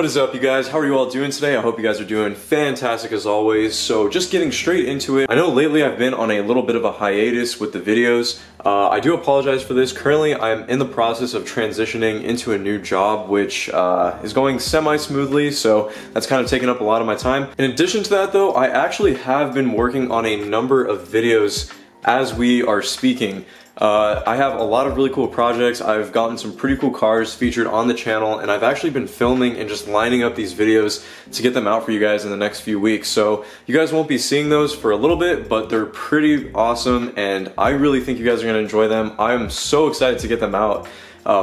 is up, you guys? How are you all doing today? I hope you guys are doing fantastic as always. So just getting straight into it. I know lately I've been on a little bit of a hiatus with the videos. I do apologize for this. Currently I'm in the process of transitioning into a new job, which is going semi-smoothly, so that's kind of taking up a lot of my time. In addition to that though, I actually have been working on a number of videos as we are speaking. I have a lot of really cool projects. I've gotten some pretty cool cars featured on the channel, and I've actually been filming and just lining up these videos to get them out for you guys in the next few weeks. So you guys won't be seeing those for a little bit, but they're pretty awesome and I really think you guys are gonna enjoy them. I am so excited to get them out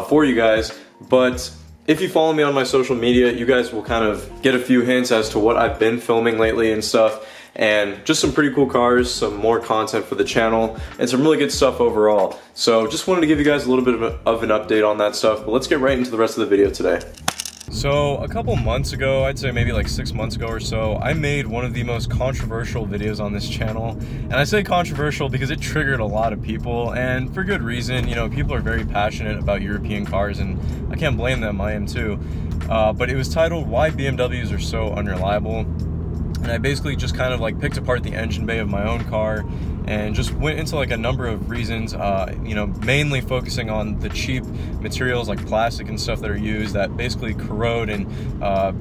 for you guys. But if you follow me on my social media, you guys will kind of get a few hints as to what I've been filming lately and stuff. And just some pretty cool cars, some more content for the channel, and some really good stuff overall. So just wanted to give you guys a little bit of an update on that stuff, but let's get right into the rest of the video today. So a couple months ago, I'd say maybe like 6 months ago or so, I made one of the most controversial videos on this channel. And I say controversial because it triggered a lot of people, and for good reason. You know, people are very passionate about European cars, and I can't blame them, I am too. But it was titled, "Why BMWs Are So Unreliable." And I basically just kind of like picked apart the engine bay of my own car and just went into like a number of reasons, you know, mainly focusing on the cheap materials like plastic and stuff that are used that basically corrode and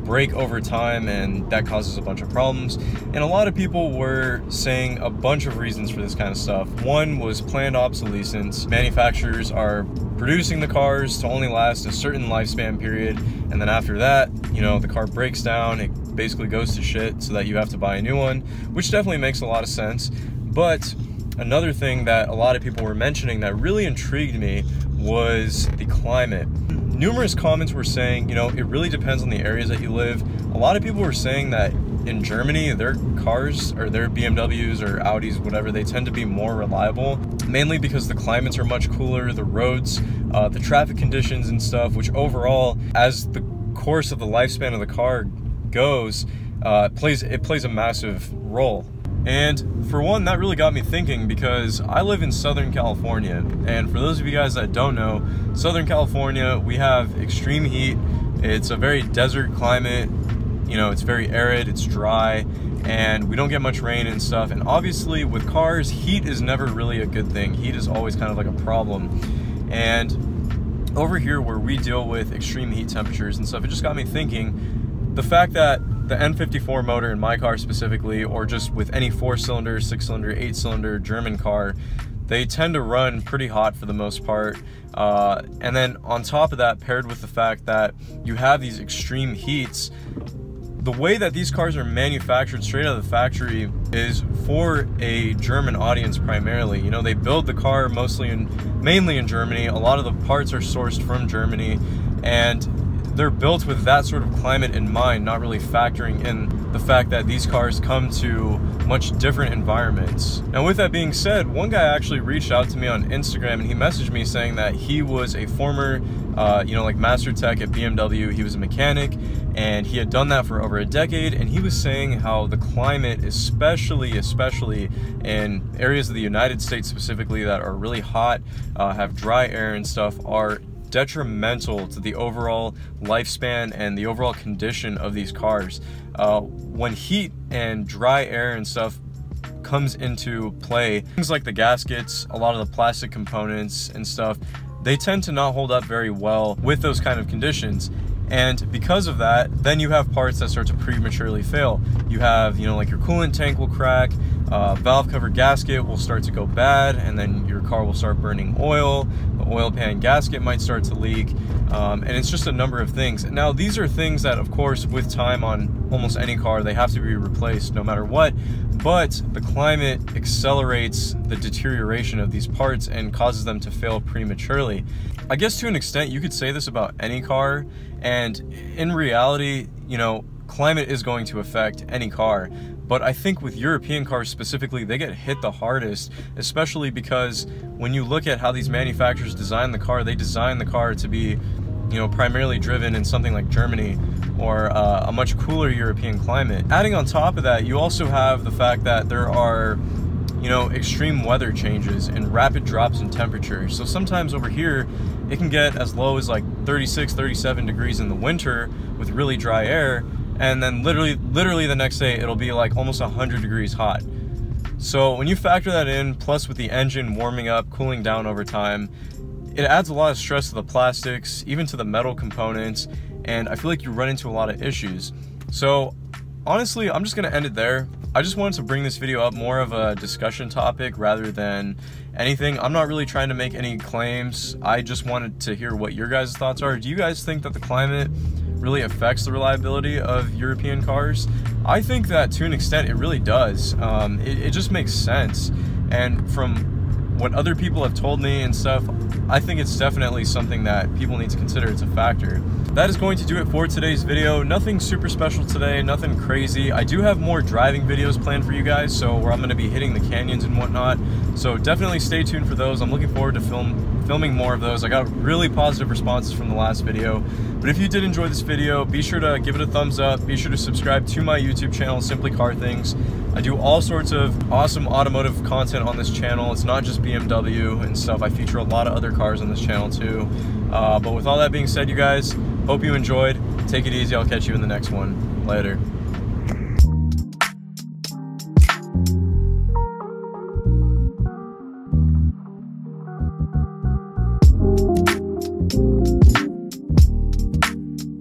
break over time, and that causes a bunch of problems. And a lot of people were saying a bunch of reasons for this kind of stuff. One was planned obsolescence. Manufacturers are producing the cars to only last a certain lifespan period, and then after that, you know, the car breaks down, it basically goes to shit, so that you have to buy a new one, which definitely makes a lot of sense. But another thing that a lot of people were mentioning that really intrigued me was the climate. Numerous comments were saying, you know, it really depends on the areas that you live. A lot of people were saying that in Germany, their cars, or their BMWs or Audis, whatever, they tend to be more reliable, mainly because the climates are much cooler, the roads, the traffic conditions and stuff, which overall, as the course of the lifespan of the car goes, it plays a massive role. And for one, that really got me thinking, because I live in Southern California, and for those of you guys that don't know, Southern California, we have extreme heat. It's a very desert climate, you know, it's very arid, it's dry, and we don't get much rain and stuff. And obviously with cars, heat is never really a good thing. Heat is always kind of like a problem. And over here where we deal with extreme heat temperatures and stuff, it just got me thinking, the fact that the N54 motor in my car specifically, or just with any 4-cylinder, 6-cylinder, 8-cylinder German car, they tend to run pretty hot for the most part. And then on top of that, paired with the fact that you have these extreme heats, the way that these cars are manufactured straight out of the factory is for a German audience primarily. You know, they build the car mainly in Germany. A lot of the parts are sourced from Germany, and they're built with that sort of climate in mind, not really factoring in the fact that these cars come to much different environments. Now with that being said, one guy actually reached out to me on Instagram, and he messaged me saying that he was a former, you know, like master tech at BMW. He was a mechanic, and he had done that for over a decade, and he was saying how the climate, especially in areas of the United States specifically that are really hot, have dry air and stuff, are detrimental to the overall lifespan and the overall condition of these cars. When heat and dry air and stuff comes into play, things like the gaskets, a lot of the plastic components and stuff, they tend to not hold up very well with those kind of conditions. And because of that, then you have parts that start to prematurely fail. You have, you know, like your coolant tank will crack, valve cover gasket will start to go bad, and then your car will start burning oil, the oil pan gasket might start to leak, and it's just a number of things. Now, these are things that, of course, with time on almost any car, they have to be replaced no matter what, but the climate accelerates the deterioration of these parts and causes them to fail prematurely. I guess to an extent, you could say this about any car, and in reality, you know, climate is going to affect any car. But I think with European cars specifically, they get hit the hardest, especially because when you look at how these manufacturers design the car, they design the car to be, you know, primarily driven in something like Germany or a much cooler European climate. Adding on top of that, you also have the fact that there are, you know, extreme weather changes and rapid drops in temperature. So sometimes over here, it can get as low as like 36, 37 degrees in the winter with really dry air, and then literally the next day it'll be like almost 100 degrees hot. So when you factor that in, plus with the engine warming up, cooling down over time, it adds a lot of stress to the plastics, even to the metal components, and I feel like you run into a lot of issues. So honestly, I'm just gonna end it there. I just wanted to bring this video up more of a discussion topic rather than anything. I'm not really trying to make any claims. I just wanted to hear what your guys' thoughts are. Do you guys think that the climate really affects the reliability of European cars? I think that to an extent it really does. It just makes sense. And from what other people have told me and stuff, I think it's definitely something that people need to consider. It's a factor. That is going to do it for today's video. Nothing super special today, nothing crazy. I do have more driving videos planned for you guys, so where I'm going to be hitting the canyons and whatnot. So definitely stay tuned for those. I'm looking forward to filming more of those. I got really positive responses from the last video. But if you did enjoy this video, be sure to give it a thumbs up. Be sure to subscribe to my YouTube channel, Simply Car Things. I do all sorts of awesome automotive content on this channel. It's not just BMW and stuff. I feature a lot of other cars on this channel too. But with all that being said, you guys, hope you enjoyed. Take it easy. I'll catch you in the next one. Later.